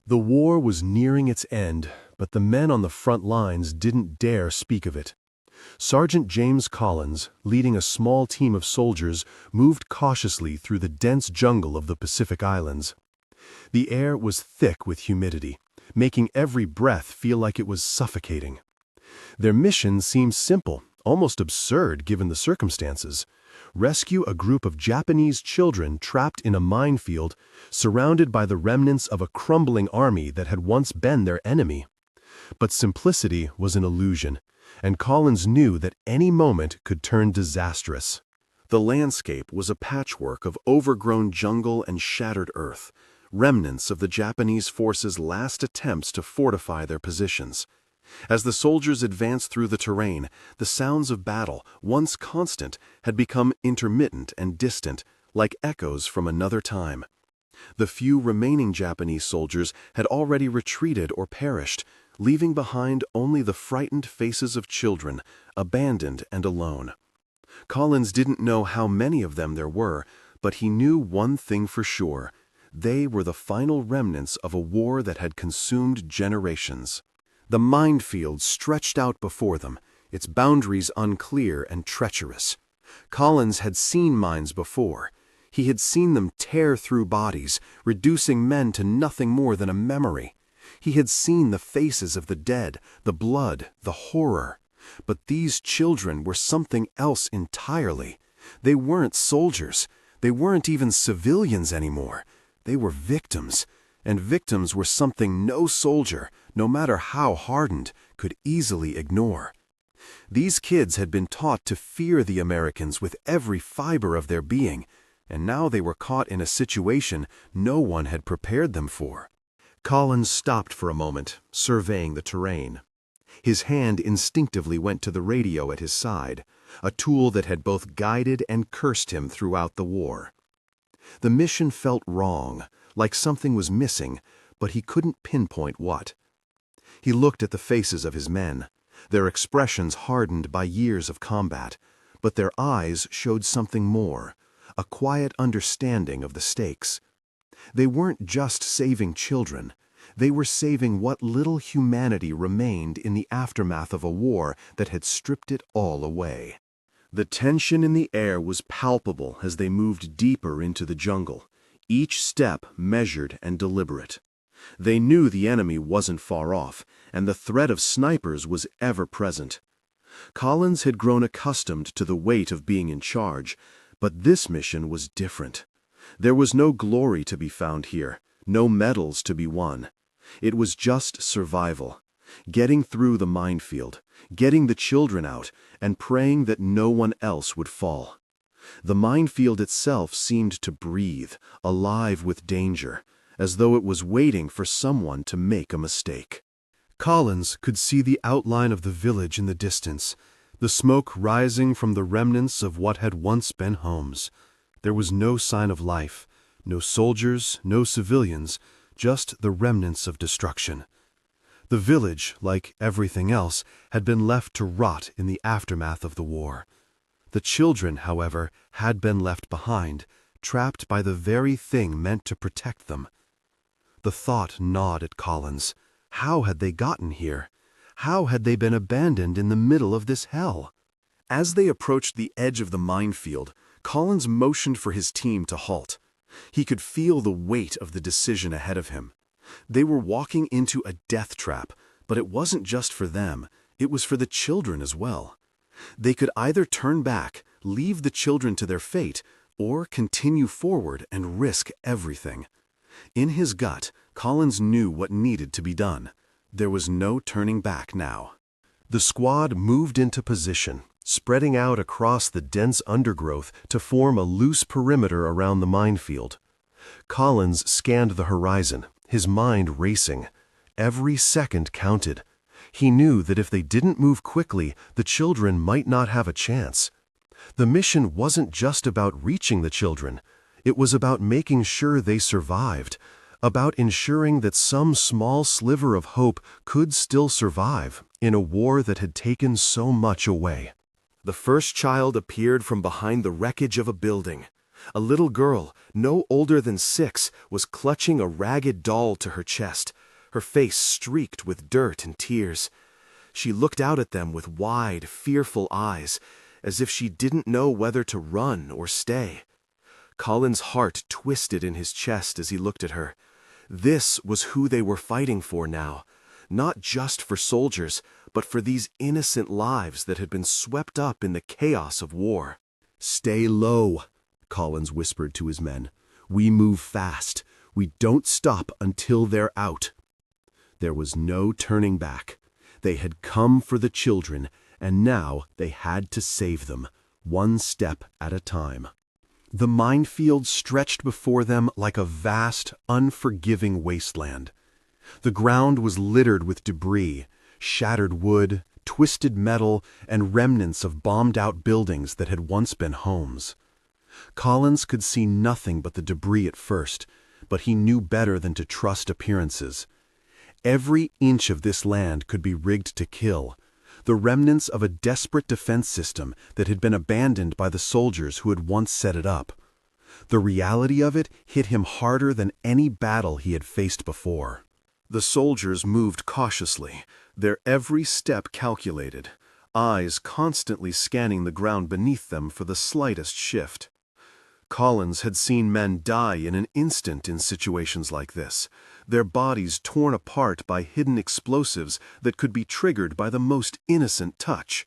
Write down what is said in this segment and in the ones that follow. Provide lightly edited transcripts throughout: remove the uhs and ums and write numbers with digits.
The war was nearing its end, but the men on the front lines didn't dare speak of it. Sergeant James Collins, leading a small team of soldiers, moved cautiously through the dense jungle of the Pacific Islands. The air was thick with humidity, making every breath feel like it was suffocating. Their mission seemed simple, almost absurd given the circumstances. Rescue a group of Japanese children trapped in a minefield, surrounded by the remnants of a crumbling army that had once been their enemy. But simplicity was an illusion, and Collins knew that any moment could turn disastrous. The landscape was a patchwork of overgrown jungle and shattered earth, remnants of the Japanese forces' last attempts to fortify their positions. As the soldiers advanced through the terrain, the sounds of battle, once constant, had become intermittent and distant, like echoes from another time. The few remaining Japanese soldiers had already retreated or perished, leaving behind only the frightened faces of children, abandoned and alone. Collins didn't know how many of them there were, but he knew one thing for sure: they were the final remnants of a war that had consumed generations. The minefield stretched out before them, its boundaries unclear and treacherous. Collins had seen mines before. He had seen them tear through bodies, reducing men to nothing more than a memory. He had seen the faces of the dead, the blood, the horror. But these children were something else entirely. They weren't soldiers. They weren't even civilians anymore. They were victims. And victims were something no soldier, no matter how hardened, could easily ignore. These kids had been taught to fear the Americans with every fiber of their being, and now they were caught in a situation no one had prepared them for. Collins stopped for a moment, surveying the terrain. His hand instinctively went to the radio at his side, a tool that had both guided and cursed him throughout the war. The mission felt wrong, like something was missing, but he couldn't pinpoint what. He looked at the faces of his men, their expressions hardened by years of combat, but their eyes showed something more, a quiet understanding of the stakes. They weren't just saving children. They were saving what little humanity remained in the aftermath of a war that had stripped it all away. The tension in the air was palpable as they moved deeper into the jungle, each step measured and deliberate. They knew the enemy wasn't far off, and the threat of snipers was ever present. Collins had grown accustomed to the weight of being in charge, but this mission was different. There was no glory to be found here, no medals to be won. It was just survival, getting through the minefield, getting the children out, and praying that no one else would fall. The minefield itself seemed to breathe, alive with danger, as though it was waiting for someone to make a mistake. Collins could see the outline of the village in the distance, the smoke rising from the remnants of what had once been homes. There was no sign of life, no soldiers, no civilians, just the remnants of destruction. The village, like everything else, had been left to rot in the aftermath of the war. The children, however, had been left behind, trapped by the very thing meant to protect them. The thought gnawed at Collins. How had they gotten here? How had they been abandoned in the middle of this hell? As they approached the edge of the minefield, Collins motioned for his team to halt. He could feel the weight of the decision ahead of him. They were walking into a death trap, but it wasn't just for them, it was for the children as well. They could either turn back, leave the children to their fate, or continue forward and risk everything. In his gut, Collins knew what needed to be done. There was no turning back now. The squad moved into position, spreading out across the dense undergrowth to form a loose perimeter around the minefield. Collins scanned the horizon, his mind racing. Every second counted. He knew that if they didn't move quickly, the children might not have a chance. The mission wasn't just about reaching the children. It was about making sure they survived, about ensuring that some small sliver of hope could still survive in a war that had taken so much away. The first child appeared from behind the wreckage of a building. A little girl, no older than 6, was clutching a ragged doll to her chest, her face streaked with dirt and tears. She looked out at them with wide, fearful eyes, as if she didn't know whether to run or stay. Colin's heart twisted in his chest as he looked at her. This was who they were fighting for now, not just for soldiers, but for these innocent lives that had been swept up in the chaos of war. "Stay low," Collins whispered to his men. "We move fast. We don't stop until they're out." There was no turning back. They had come for the children, and now they had to save them, one step at a time. The minefield stretched before them like a vast, unforgiving wasteland. The ground was littered with debris, shattered wood, twisted metal, and remnants of bombed-out buildings that had once been homes. Collins could see nothing but the debris at first, but he knew better than to trust appearances. Every inch of this land could be rigged to kill, the remnants of a desperate defense system that had been abandoned by the soldiers who had once set it up. The reality of it hit him harder than any battle he had faced before. The soldiers moved cautiously, their every step calculated, eyes constantly scanning the ground beneath them for the slightest shift. Collins had seen men die in an instant in situations like this, their bodies torn apart by hidden explosives that could be triggered by the most innocent touch.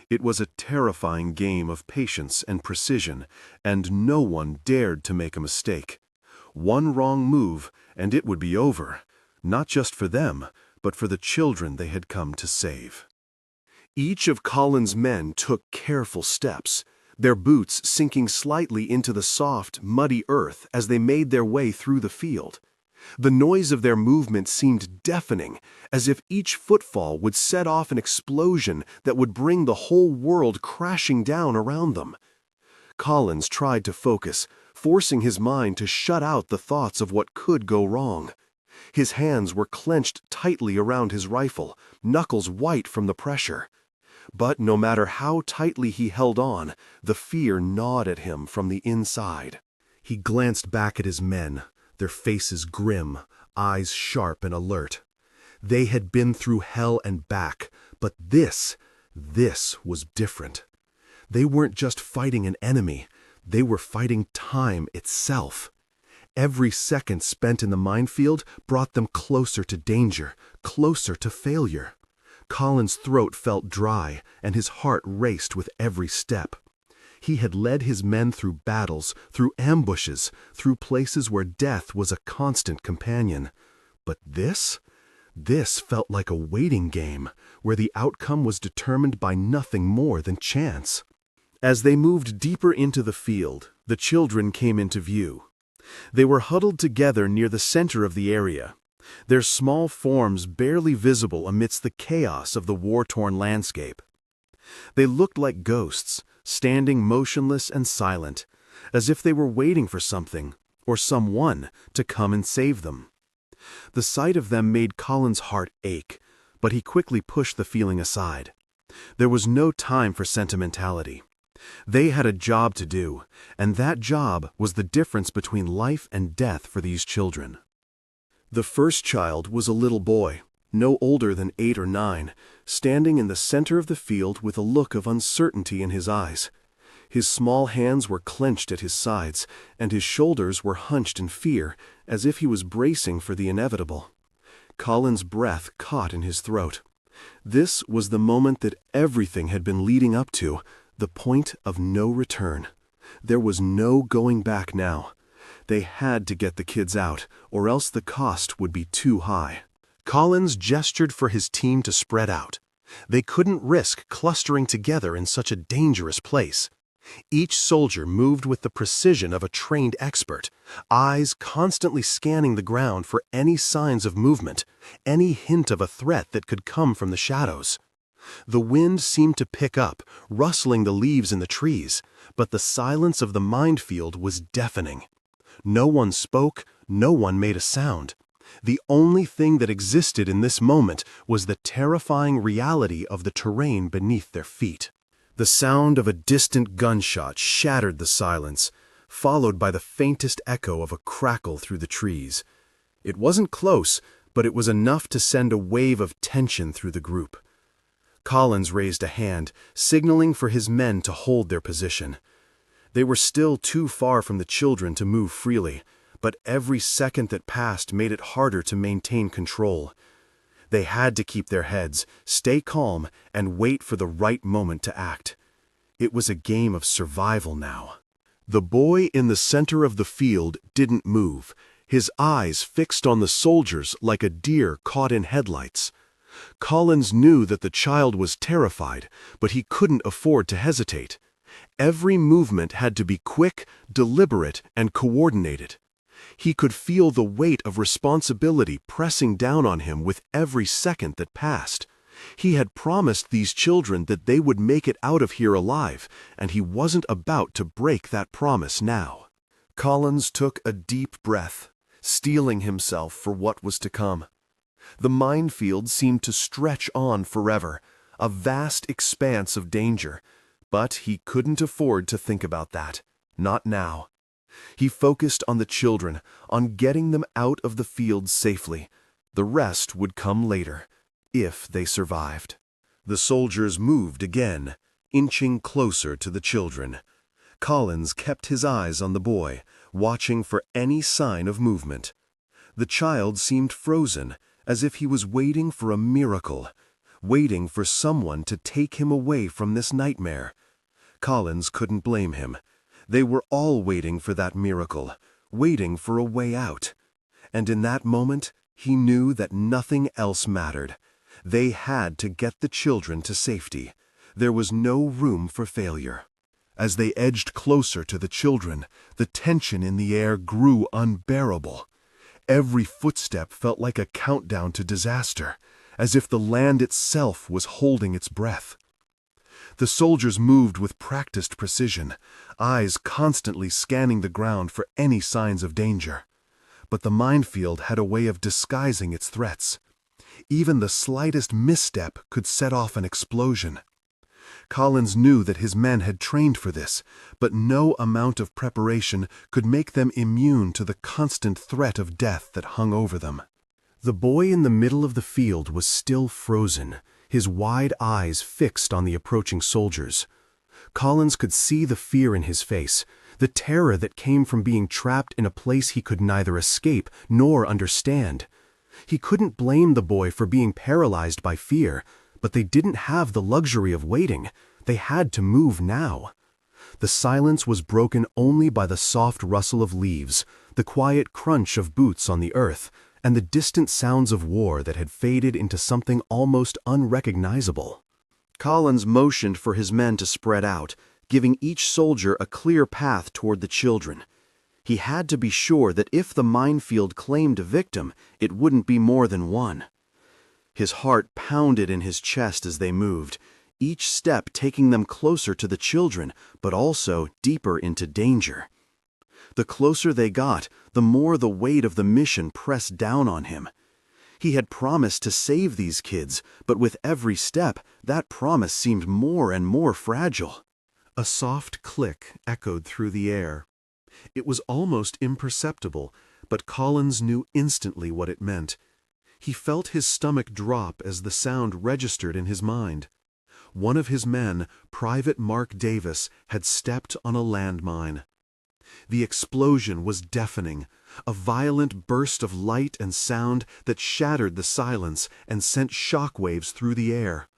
It was a terrifying game of patience and precision, and no one dared to make a mistake. One wrong move, and it would be over, not just for them, but for the children they had come to save. Each of Collins' men took careful steps, their boots sinking slightly into the soft, muddy earth as they made their way through the field. The noise of their movement seemed deafening, as if each footfall would set off an explosion that would bring the whole world crashing down around them. Collins tried to focus, forcing his mind to shut out the thoughts of what could go wrong. His hands were clenched tightly around his rifle, knuckles white from the pressure. But no matter how tightly he held on, the fear gnawed at him from the inside. He glanced back at his men, their faces grim, eyes sharp and alert. They had been through hell and back, but this was different. They weren't just fighting an enemy, they were fighting time itself. Every second spent in the minefield brought them closer to danger, closer to failure. Colin's throat felt dry, and his heart raced with every step. He had led his men through battles, through ambushes, through places where death was a constant companion. But this felt like a waiting game, where the outcome was determined by nothing more than chance. As they moved deeper into the field, the children came into view. They were huddled together near the center of the area, their small forms barely visible amidst the chaos of the war-torn landscape. They looked like ghosts, standing motionless and silent, as if they were waiting for something, or someone, to come and save them. The sight of them made Colin's heart ache, but he quickly pushed the feeling aside. There was no time for sentimentality. They had a job to do, and that job was the difference between life and death for these children. The first child was a little boy, no older than 8 or 9, standing in the center of the field with a look of uncertainty in his eyes. His small hands were clenched at his sides, and his shoulders were hunched in fear, as if he was bracing for the inevitable. Colin's breath caught in his throat. This was the moment that everything had been leading up to, the point of no return. There was no going back now. They had to get the kids out, or else the cost would be too high. Collins gestured for his team to spread out. They couldn't risk clustering together in such a dangerous place. Each soldier moved with the precision of a trained expert, eyes constantly scanning the ground for any signs of movement, any hint of a threat that could come from the shadows. The wind seemed to pick up, rustling the leaves in the trees, but the silence of the minefield was deafening. No one spoke, no one made a sound. The only thing that existed in this moment was the terrifying reality of the terrain beneath their feet. The sound of a distant gunshot shattered the silence, followed by the faintest echo of a crackle through the trees. It wasn't close, but it was enough to send a wave of tension through the group. Collins raised a hand, signaling for his men to hold their position. They were still too far from the children to move freely, but every second that passed made it harder to maintain control. They had to keep their heads, stay calm, and wait for the right moment to act. It was a game of survival now. The boy in the center of the field didn't move, his eyes fixed on the soldiers like a deer caught in headlights. Collins knew that the child was terrified, but he couldn't afford to hesitate. Every movement had to be quick, deliberate, and coordinated. He could feel the weight of responsibility pressing down on him with every second that passed. He had promised these children that they would make it out of here alive, and he wasn't about to break that promise now. Collins took a deep breath, steeling himself for what was to come. The minefield seemed to stretch on forever, a vast expanse of danger, but he couldn't afford to think about that. Not now. He focused on the children, on getting them out of the field safely. The rest would come later, if they survived. The soldiers moved again, inching closer to the children. Collins kept his eyes on the boy, watching for any sign of movement. The child seemed frozen, as if he was waiting for a miracle, waiting for someone to take him away from this nightmare. Collins couldn't blame him. They were all waiting for that miracle, waiting for a way out. And in that moment, he knew that nothing else mattered. They had to get the children to safety. There was no room for failure. As they edged closer to the children, the tension in the air grew unbearable. Every footstep felt like a countdown to disaster, as if the land itself was holding its breath. The soldiers moved with practiced precision, eyes constantly scanning the ground for any signs of danger. But the minefield had a way of disguising its threats. Even the slightest misstep could set off an explosion. Collins knew that his men had trained for this, but no amount of preparation could make them immune to the constant threat of death that hung over them. The boy in the middle of the field was still frozen, his wide eyes fixed on the approaching soldiers. Collins could see the fear in his face, the terror that came from being trapped in a place he could neither escape nor understand. He couldn't blame the boy for being paralyzed by fear, but they didn't have the luxury of waiting. They had to move now. The silence was broken only by the soft rustle of leaves, the quiet crunch of boots on the earth, and the distant sounds of war that had faded into something almost unrecognizable. Collins motioned for his men to spread out, giving each soldier a clear path toward the children. He had to be sure that if the minefield claimed a victim, it wouldn't be more than one. His heart pounded in his chest as they moved, each step taking them closer to the children, but also deeper into danger. The closer they got, the more the weight of the mission pressed down on him. He had promised to save these kids, but with every step, that promise seemed more and more fragile. A soft click echoed through the air. It was almost imperceptible, but Collins knew instantly what it meant. He felt his stomach drop as the sound registered in his mind. One of his men, Private Mark Davis, had stepped on a landmine. The explosion was deafening, a violent burst of light and sound that shattered the silence and sent shockwaves through the air.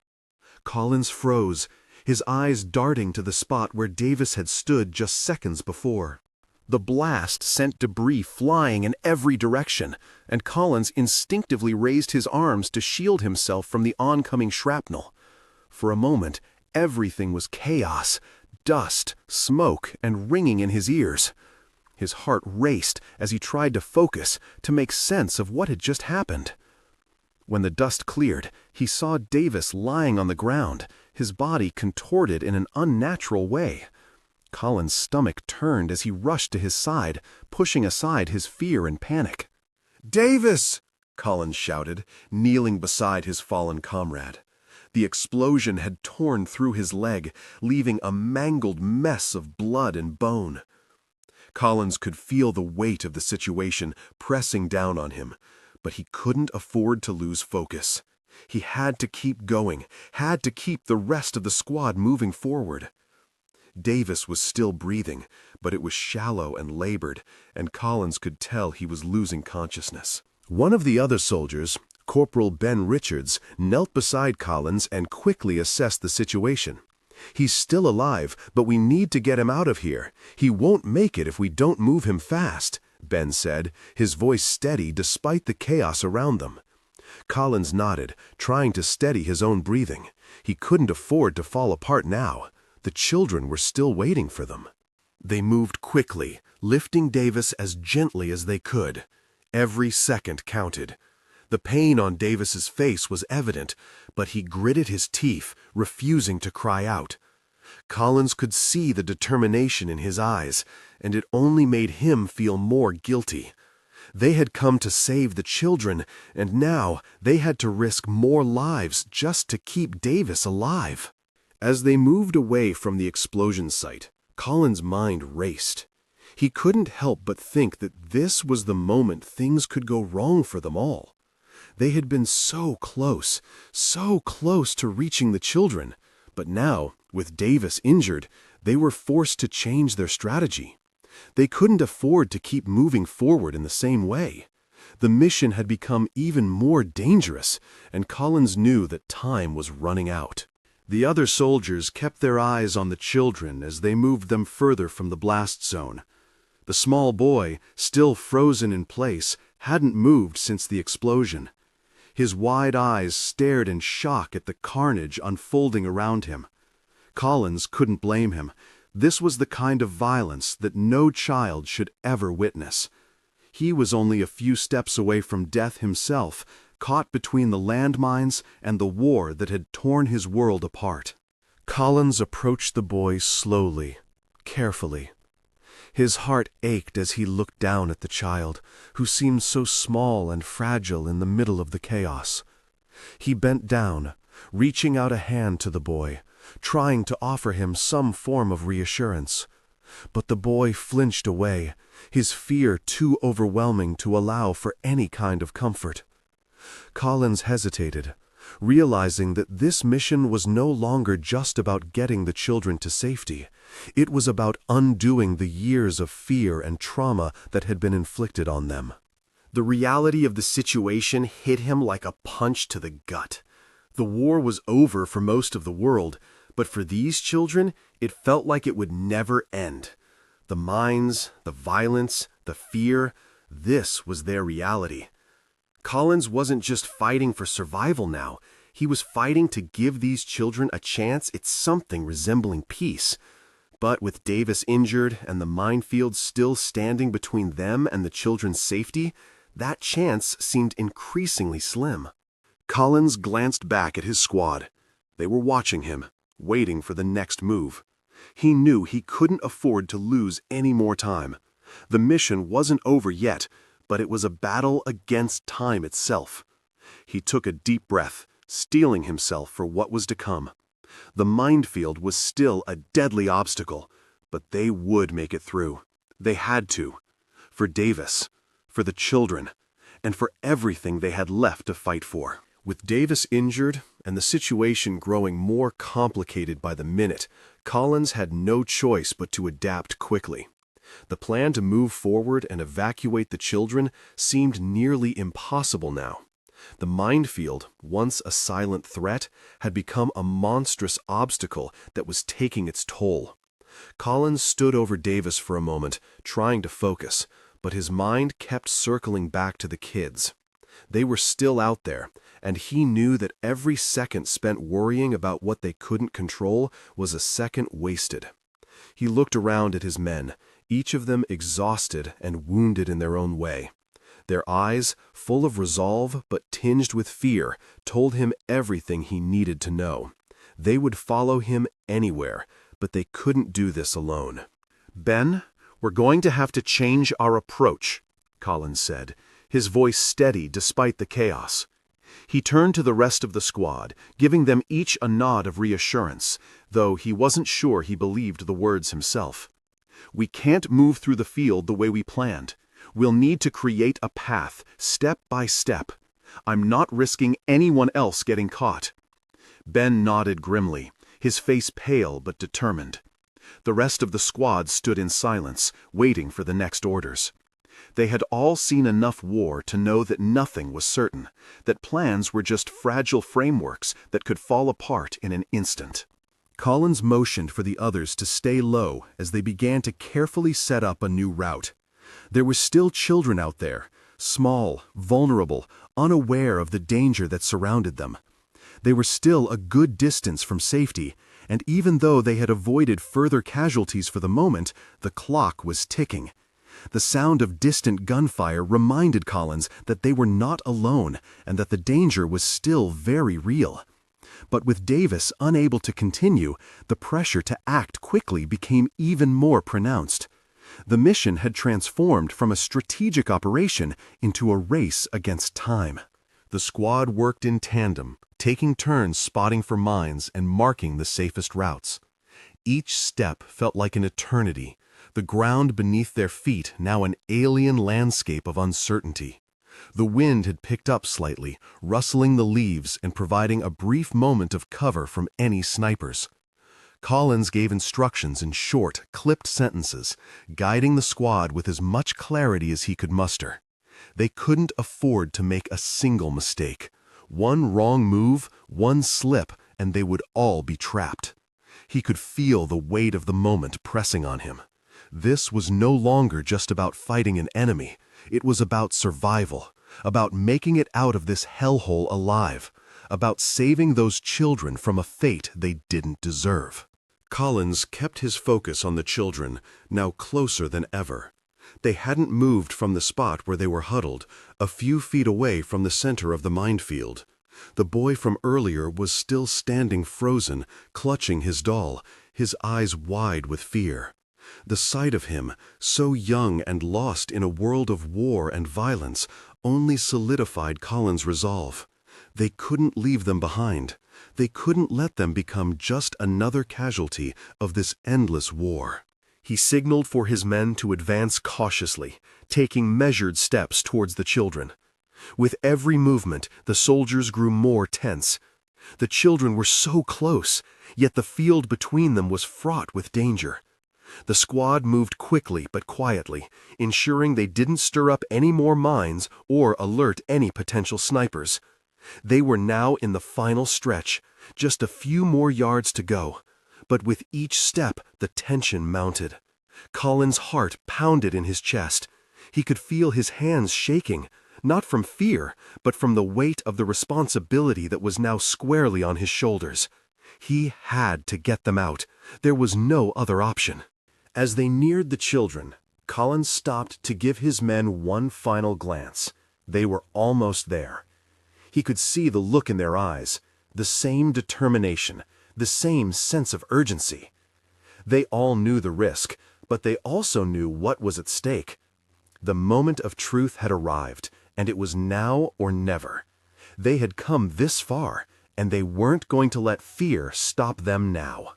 Collins froze, his eyes darting to the spot where Davis had stood just seconds before. The blast sent debris flying in every direction, and Collins instinctively raised his arms to shield himself from the oncoming shrapnel. For a moment, everything was chaos, dust, smoke, and ringing in his ears. His heart raced as he tried to focus, to make sense of what had just happened. When the dust cleared, he saw Davis lying on the ground, his body contorted in an unnatural way. Collins' stomach turned as he rushed to his side, pushing aside his fear and panic. "Davis!" Collins shouted, kneeling beside his fallen comrade. The explosion had torn through his leg, leaving a mangled mess of blood and bone. Collins could feel the weight of the situation pressing down on him, but he couldn't afford to lose focus. He had to keep going, had to keep the rest of the squad moving forward. Davis was still breathing, but it was shallow and labored, and Collins could tell he was losing consciousness. One of the other soldiers, Corporal Ben Richards, knelt beside Collins and quickly assessed the situation. "He's still alive, but we need to get him out of here. He won't make it if we don't move him fast," Ben said, his voice steady despite the chaos around them. Collins nodded, trying to steady his own breathing. He couldn't afford to fall apart now. The children were still waiting for them. They moved quickly, lifting Davis as gently as they could. Every second counted. The pain on Davis's face was evident, but he gritted his teeth, refusing to cry out. Collins could see the determination in his eyes, and it only made him feel more guilty. They had come to save the children, and now they had to risk more lives just to keep Davis alive. As they moved away from the explosion site, Collins' mind raced. He couldn't help but think that this was the moment things could go wrong for them all. They had been so close to reaching the children, but now, with Davis injured, they were forced to change their strategy. They couldn't afford to keep moving forward in the same way. The mission had become even more dangerous, and Collins knew that time was running out. The other soldiers kept their eyes on the children as they moved them further from the blast zone. The small boy, still frozen in place, hadn't moved since the explosion. His wide eyes stared in shock at the carnage unfolding around him. Collins couldn't blame him. This was the kind of violence that no child should ever witness. He was only a few steps away from death himself, caught between the landmines and the war that had torn his world apart. Collins approached the boy slowly, carefully. His heart ached as he looked down at the child, who seemed so small and fragile in the middle of the chaos. He bent down, reaching out a hand to the boy, trying to offer him some form of reassurance. But the boy flinched away, his fear too overwhelming to allow for any kind of comfort. Collins hesitated, realizing that this mission was no longer just about getting the children to safety. It was about undoing the years of fear and trauma that had been inflicted on them. The reality of the situation hit him like a punch to the gut. The war was over for most of the world, but for these children, it felt like it would never end. The mines, the violence, the fear, this was their reality. Collins wasn't just fighting for survival now. He was fighting to give these children a chance at something resembling peace. But with Davis injured and the minefield still standing between them and the children's safety, that chance seemed increasingly slim. Collins glanced back at his squad. They were watching him, waiting for the next move. He knew he couldn't afford to lose any more time. The mission wasn't over yet, but it was a battle against time itself. He took a deep breath, steeling himself for what was to come. The minefield was still a deadly obstacle, but they would make it through. They had to. For Davis, for the children, and for everything they had left to fight for. With Davis injured and the situation growing more complicated by the minute, Collins had no choice but to adapt quickly. The plan to move forward and evacuate the children seemed nearly impossible now. The minefield, once a silent threat, had become a monstrous obstacle that was taking its toll. Collins stood over Davis for a moment, trying to focus, but his mind kept circling back to the kids. They were still out there, and he knew that every second spent worrying about what they couldn't control was a second wasted. He looked around at his men, each of them exhausted and wounded in their own way. Their eyes, full of resolve but tinged with fear, told him everything he needed to know. They would follow him anywhere, but they couldn't do this alone. "Ben, we're going to have to change our approach," Collins said, his voice steady despite the chaos. He turned to the rest of the squad, giving them each a nod of reassurance, though he wasn't sure he believed the words himself. We can't move through the field the way we planned. We'll need to create a path, step by step. I'm not risking anyone else getting caught." Ben nodded grimly, his face pale but determined. The rest of the squad stood in silence, waiting for the next orders. They had all seen enough war to know that nothing was certain, that plans were just fragile frameworks that could fall apart in an instant. Collins motioned for the others to stay low as they began to carefully set up a new route. There were still children out there, small, vulnerable, unaware of the danger that surrounded them. They were still a good distance from safety, and even though they had avoided further casualties for the moment, the clock was ticking. The sound of distant gunfire reminded Collins that they were not alone and that the danger was still very real. But with Davis unable to continue, the pressure to act quickly became even more pronounced. The mission had transformed from a strategic operation into a race against time. The squad worked in tandem, taking turns spotting for mines and marking the safest routes. Each step felt like an eternity, the ground beneath their feet now an alien landscape of uncertainty. The wind had picked up slightly, rustling the leaves and providing a brief moment of cover from any snipers. Collins gave instructions in short, clipped sentences, guiding the squad with as much clarity as he could muster. They couldn't afford to make a single mistake. One wrong move, one slip, and they would all be trapped. He could feel the weight of the moment pressing on him. This was no longer just about fighting an enemy. It was about survival, about making it out of this hellhole alive, about saving those children from a fate they didn't deserve. Collins kept his focus on the children, now closer than ever. They hadn't moved from the spot where they were huddled, a few feet away from the center of the minefield. The boy from earlier was still standing frozen, clutching his doll, his eyes wide with fear. The sight of him, so young and lost in a world of war and violence, only solidified Collins' resolve. They couldn't leave them behind. They couldn't let them become just another casualty of this endless war. He signaled for his men to advance cautiously, taking measured steps towards the children. With every movement, the soldiers grew more tense. The children were so close, yet the field between them was fraught with danger. The squad moved quickly but quietly, ensuring they didn't stir up any more mines or alert any potential snipers. They were now in the final stretch, just a few more yards to go. But with each step, the tension mounted. Collins' heart pounded in his chest. He could feel his hands shaking, not from fear, but from the weight of the responsibility that was now squarely on his shoulders. He had to get them out. There was no other option. As they neared the children, Collins stopped to give his men one final glance. They were almost there. He could see the look in their eyes, the same determination, the same sense of urgency. They all knew the risk, but they also knew what was at stake. The moment of truth had arrived, and it was now or never. They had come this far, and they weren't going to let fear stop them now.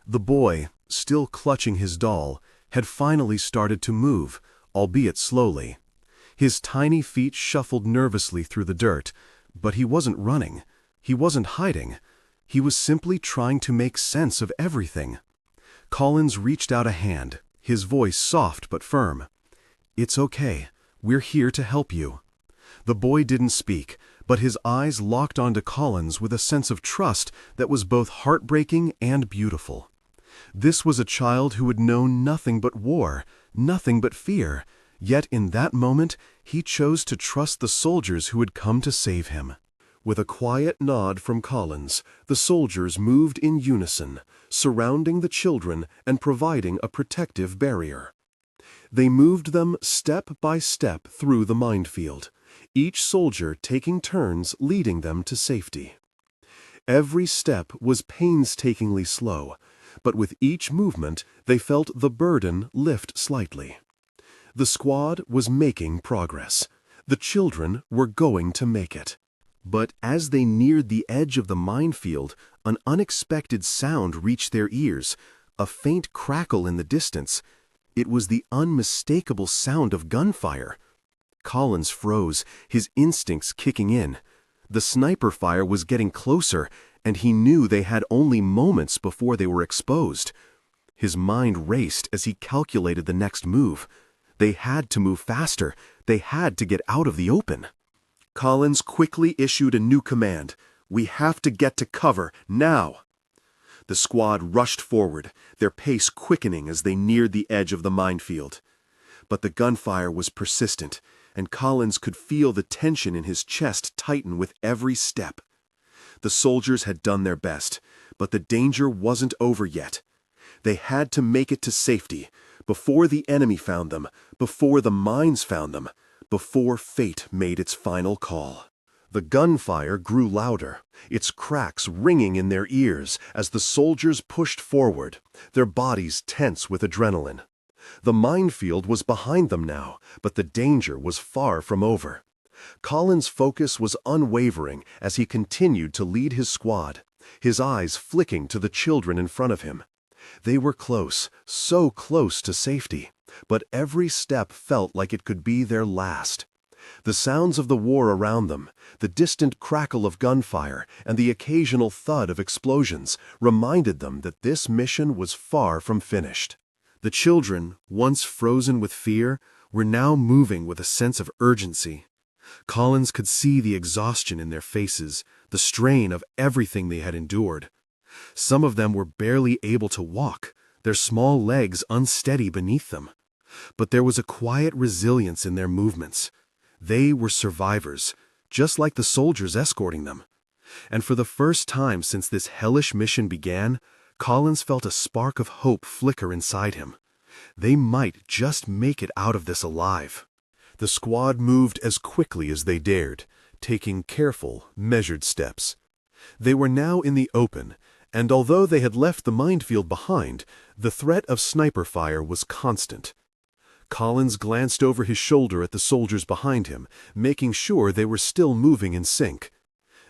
The boy, still clutching his doll, had finally started to move, albeit slowly. His tiny feet shuffled nervously through the dirt, but he wasn't running. He wasn't hiding. He was simply trying to make sense of everything. Collins reached out a hand, his voice soft but firm. "It's okay. We're here to help you." The boy didn't speak, but his eyes locked onto Collins with a sense of trust that was both heartbreaking and beautiful. This was a child who had known nothing but war, nothing but fear, yet in that moment he chose to trust the soldiers who had come to save him. With a quiet nod from Collins, the soldiers moved in unison, surrounding the children and providing a protective barrier. They moved them step by step through the minefield, each soldier taking turns leading them to safety. Every step was painstakingly slow, but with each movement they felt the burden lift slightly. The squad was making progress. The children were going to make it. But as they neared the edge of the minefield, an unexpected sound reached their ears, a faint crackle in the distance. It was the unmistakable sound of gunfire. Collins froze, his instincts kicking in. The sniper fire was getting closer, and he knew they had only moments before they were exposed. His mind raced as he calculated the next move. They had to move faster. They had to get out of the open. Collins quickly issued a new command. "We have to get to cover, now!" The squad rushed forward, their pace quickening as they neared the edge of the minefield. But the gunfire was persistent, and Collins could feel the tension in his chest tighten with every step. The soldiers had done their best, but the danger wasn't over yet. They had to make it to safety, before the enemy found them, before the mines found them, before fate made its final call. The gunfire grew louder, its cracks ringing in their ears as the soldiers pushed forward, their bodies tense with adrenaline. The minefield was behind them now, but the danger was far from over. Collins' focus was unwavering as he continued to lead his squad, his eyes flicking to the children in front of him. They were close, so close to safety, but every step felt like it could be their last. The sounds of the war around them, the distant crackle of gunfire, and the occasional thud of explosions reminded them that this mission was far from finished. The children, once frozen with fear, were now moving with a sense of urgency. Collins could see the exhaustion in their faces, the strain of everything they had endured. Some of them were barely able to walk, their small legs unsteady beneath them. But there was a quiet resilience in their movements. They were survivors, just like the soldiers escorting them. And for the first time since this hellish mission began, Collins felt a spark of hope flicker inside him. They might just make it out of this alive. The squad moved as quickly as they dared, taking careful, measured steps. They were now in the open, and although they had left the minefield behind, the threat of sniper fire was constant. Collins glanced over his shoulder at the soldiers behind him, making sure they were still moving in sync.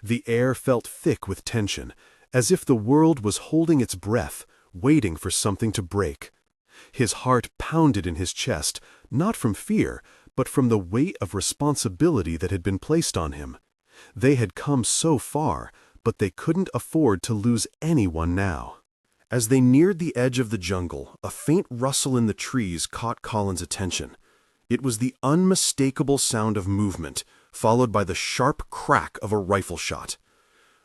The air felt thick with tension, as if the world was holding its breath, waiting for something to break. His heart pounded in his chest, not from fear, but from the weight of responsibility that had been placed on him. They had come so far, but they couldn't afford to lose anyone now. As they neared the edge of the jungle, a faint rustle in the trees caught Collins' attention. It was the unmistakable sound of movement, followed by the sharp crack of a rifle shot.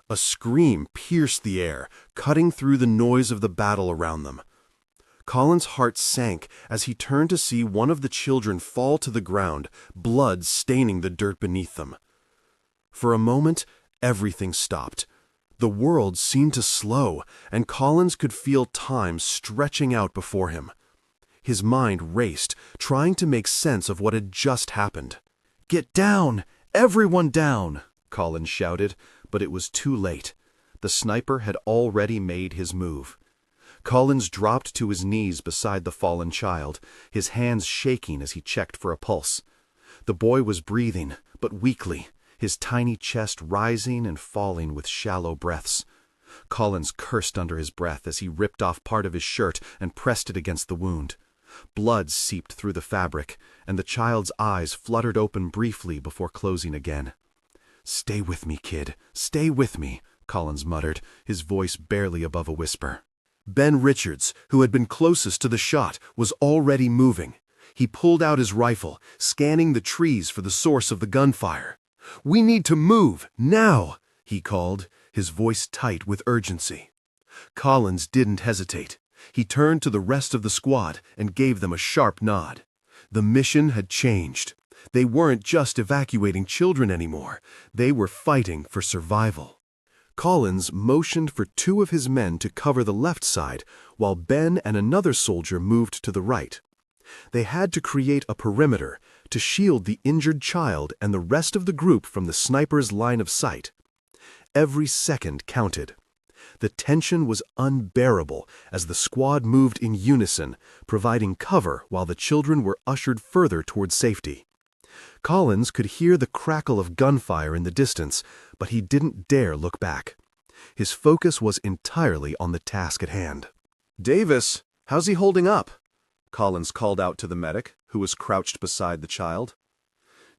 A scream pierced the air, cutting through the noise of the battle around them. Collins' heart sank as he turned to see one of the children fall to the ground, blood staining the dirt beneath them. For a moment, everything stopped. The world seemed to slow, and Collins could feel time stretching out before him. His mind raced, trying to make sense of what had just happened. "Get down! Everyone down!" Collins shouted, but it was too late. The sniper had already made his move. Collins dropped to his knees beside the fallen child, his hands shaking as he checked for a pulse. The boy was breathing, but weakly, his tiny chest rising and falling with shallow breaths. Collins cursed under his breath as he ripped off part of his shirt and pressed it against the wound. Blood seeped through the fabric, and the child's eyes fluttered open briefly before closing again. "Stay with me, kid. Stay with me," Collins muttered, his voice barely above a whisper. Ben Richards, who had been closest to the shot, was already moving. He pulled out his rifle, scanning the trees for the source of the gunfire. "We need to move, now!" he called, his voice tight with urgency. Collins didn't hesitate. He turned to the rest of the squad and gave them a sharp nod. The mission had changed. They weren't just evacuating children anymore. They were fighting for survival. Collins motioned for two of his men to cover the left side, while Ben and another soldier moved to the right. They had to create a perimeter to shield the injured child and the rest of the group from the sniper's line of sight. Every second counted. The tension was unbearable as the squad moved in unison, providing cover while the children were ushered further toward safety. Collins could hear the crackle of gunfire in the distance, but he didn't dare look back. His focus was entirely on the task at hand. "Davis, how's he holding up?" Collins called out to the medic, who was crouched beside the child.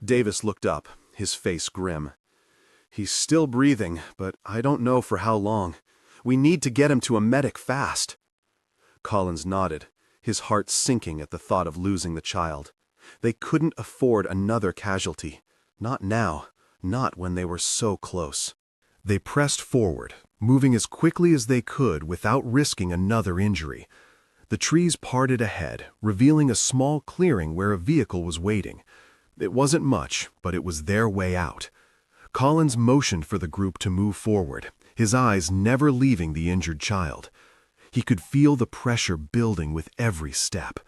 Davis looked up, his face grim. "He's still breathing, but I don't know for how long. We need to get him to a medic fast." Collins nodded, his heart sinking at the thought of losing the child. They couldn't afford another casualty. Not now, not when they were so close. They pressed forward, moving as quickly as they could without risking another injury. The trees parted ahead, revealing a small clearing where a vehicle was waiting. It wasn't much, but it was their way out. Collins motioned for the group to move forward, his eyes never leaving the injured child. He could feel the pressure building with every step.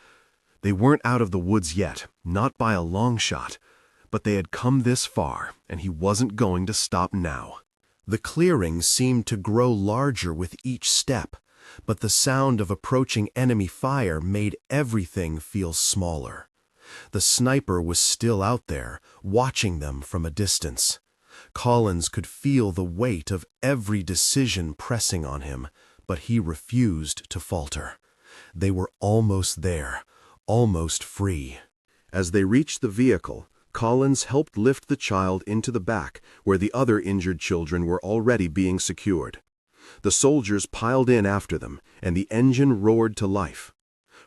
They weren't out of the woods yet, not by a long shot, but they had come this far, and he wasn't going to stop now. The clearing seemed to grow larger with each step, but the sound of approaching enemy fire made everything feel smaller. The sniper was still out there, watching them from a distance. Collins could feel the weight of every decision pressing on him, but he refused to falter. They were almost there, almost free. As they reached the vehicle, Collins helped lift the child into the back, where the other injured children were already being secured. The soldiers piled in after them, and the engine roared to life.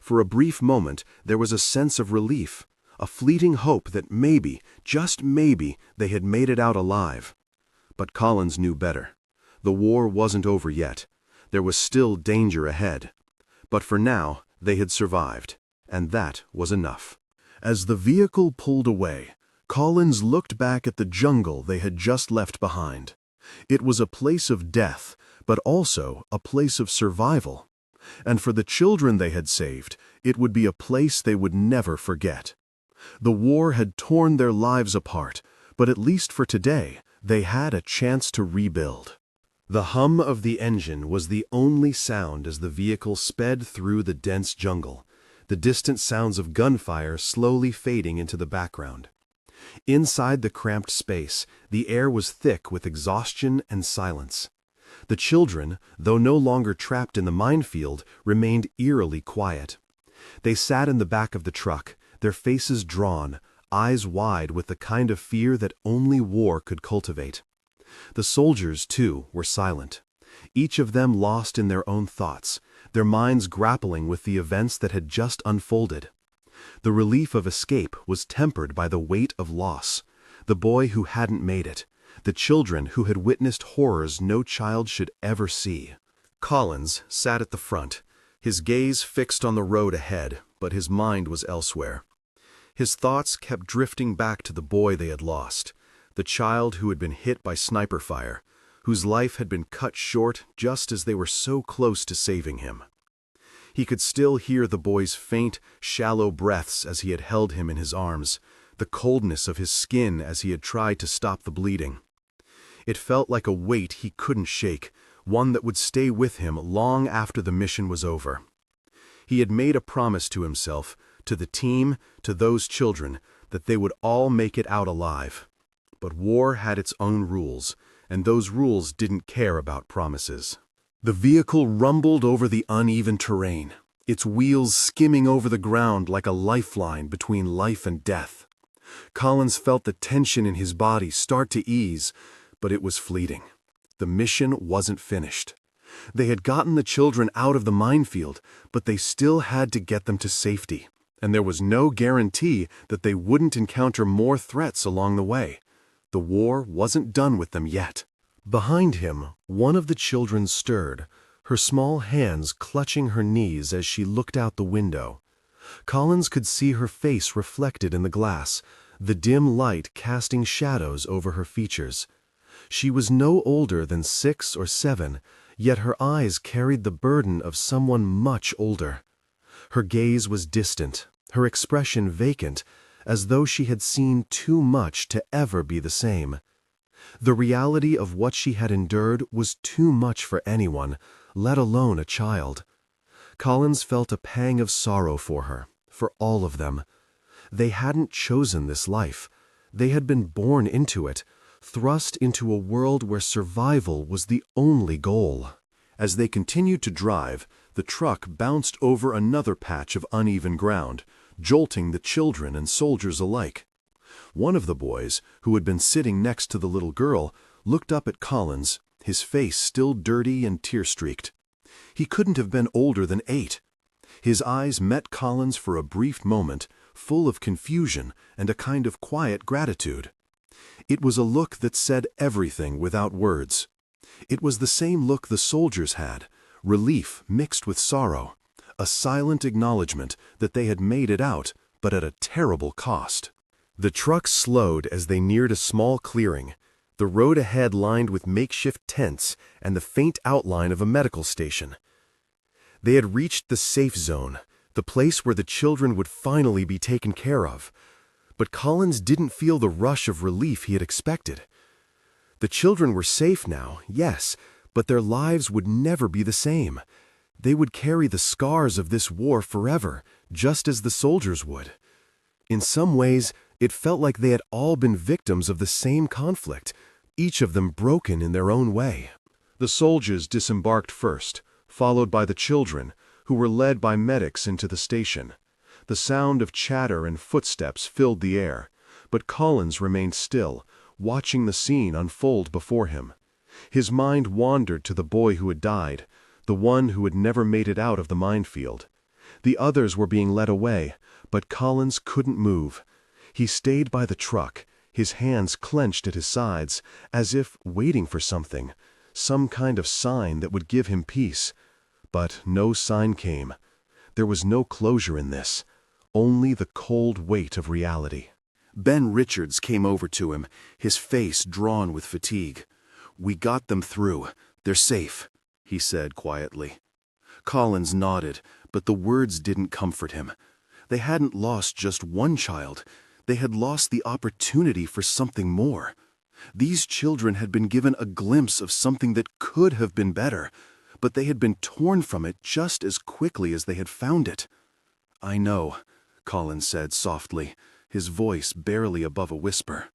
For a brief moment, there was a sense of relief, a fleeting hope that maybe, just maybe, they had made it out alive. But Collins knew better. The war wasn't over yet. There was still danger ahead. But for now, they had survived, and that was enough. As the vehicle pulled away, Collins looked back at the jungle they had just left behind. It was a place of death, but also a place of survival. And for the children they had saved, it would be a place they would never forget. The war had torn their lives apart, but at least for today, they had a chance to rebuild. The hum of the engine was the only sound as the vehicle sped through the dense jungle, the distant sounds of gunfire slowly fading into the background. Inside the cramped space, the air was thick with exhaustion and silence. The children, though no longer trapped in the minefield, remained eerily quiet. They sat in the back of the truck, their faces drawn, eyes wide with the kind of fear that only war could cultivate. The soldiers, too, were silent, each of them lost in their own thoughts, their minds grappling with the events that had just unfolded. The relief of escape was tempered by the weight of loss, the boy who hadn't made it, the children who had witnessed horrors no child should ever see. Collins sat at the front, his gaze fixed on the road ahead, but his mind was elsewhere. His thoughts kept drifting back to the boy they had lost, the child who had been hit by sniper fire, whose life had been cut short just as they were so close to saving him. He could still hear the boy's faint, shallow breaths as he had held him in his arms, the coldness of his skin as he had tried to stop the bleeding. It felt like a weight he couldn't shake, one that would stay with him long after the mission was over. He had made a promise to himself, to the team, to those children, that they would all make it out alive. But war had its own rules, and those rules didn't care about promises. The vehicle rumbled over the uneven terrain, its wheels skimming over the ground like a lifeline between life and death. Collins felt the tension in his body start to ease, but it was fleeting. The mission wasn't finished. They had gotten the children out of the minefield, but they still had to get them to safety, and there was no guarantee that they wouldn't encounter more threats along the way. The war wasn't done with them yet. Behind him, one of the children stirred, her small hands clutching her knees as she looked out the window. Collins could see her face reflected in the glass, the dim light casting shadows over her features. She was no older than 6 or 7, yet her eyes carried the burden of someone much older. Her gaze was distant, her expression vacant, as though she had seen too much to ever be the same. The reality of what she had endured was too much for anyone, let alone a child. Collins felt a pang of sorrow for her, for all of them. They hadn't chosen this life. They had been born into it, thrust into a world where survival was the only goal. As they continued to drive, The truck bounced over another patch of uneven ground, jolting the children and soldiers alike. One of the boys, who had been sitting next to the little girl, looked up at Collins, his face still dirty and tear-streaked. He couldn't have been older than 8. His eyes met Collins for a brief moment, full of confusion and a kind of quiet gratitude. It was a look that said everything without words. It was the same look the soldiers had, relief mixed with sorrow, a silent acknowledgement that they had made it out, but at a terrible cost. The truck slowed as they neared a small clearing, the road ahead lined with makeshift tents and the faint outline of a medical station. They had reached the safe zone, the place where the children would finally be taken care of. But Collins didn't feel the rush of relief he had expected. The children were safe now, yes, but their lives would never be the same. They would carry the scars of this war forever, just as the soldiers would. In some ways, it felt like they had all been victims of the same conflict, each of them broken in their own way. The soldiers disembarked first, followed by the children, who were led by medics into the station. The sound of chatter and footsteps filled the air, but Collins remained still, watching the scene unfold before him. His mind wandered to the boy who had died, the one who had never made it out of the minefield. The others were being led away, but Collins couldn't move. He stayed by the truck, his hands clenched at his sides, as if waiting for something, some kind of sign that would give him peace. But no sign came. There was no closure in this, only the cold weight of reality. Ben Richards came over to him, his face drawn with fatigue. "We got them through. They're safe," he said quietly. Collins nodded, but the words didn't comfort him. They hadn't lost just one child. They had lost the opportunity for something more. These children had been given a glimpse of something that could have been better, but they had been torn from it just as quickly as they had found it. "I know," Collins said softly, his voice barely above a whisper,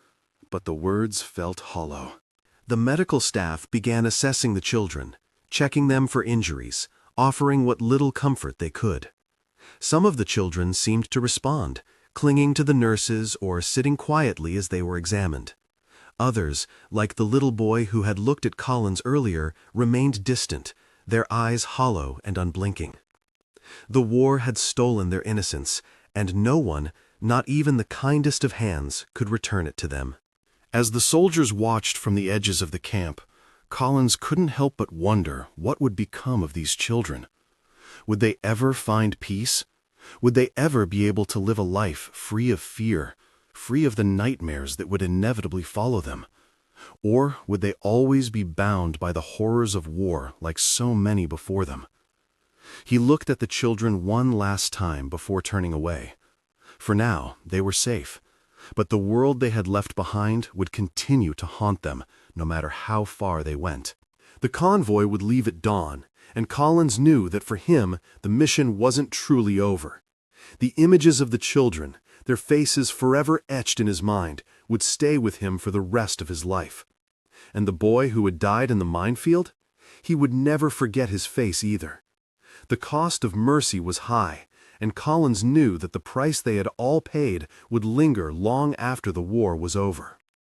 but the words felt hollow. The medical staff began assessing the children, checking them for injuries, offering what little comfort they could. Some of the children seemed to respond, clinging to the nurses or sitting quietly as they were examined. Others, like the little boy who had looked at Collins earlier, remained distant, their eyes hollow and unblinking. The war had stolen their innocence, and no one, not even the kindest of hands, could return it to them. As the soldiers watched from the edges of the camp, Collins couldn't help but wonder what would become of these children. Would they ever find peace? Would they ever be able to live a life free of fear, free of the nightmares that would inevitably follow them? Or would they always be bound by the horrors of war like so many before them? He looked at the children one last time before turning away. For now, they were safe, but the world they had left behind would continue to haunt them, no matter how far they went. The convoy would leave at dawn, and Collins knew that for him, the mission wasn't truly over. The images of the children, their faces forever etched in his mind, would stay with him for the rest of his life. And the boy who had died in the minefield? He would never forget his face either. The cost of mercy was high, and Collins knew that the price they had all paid would linger long after the war was over.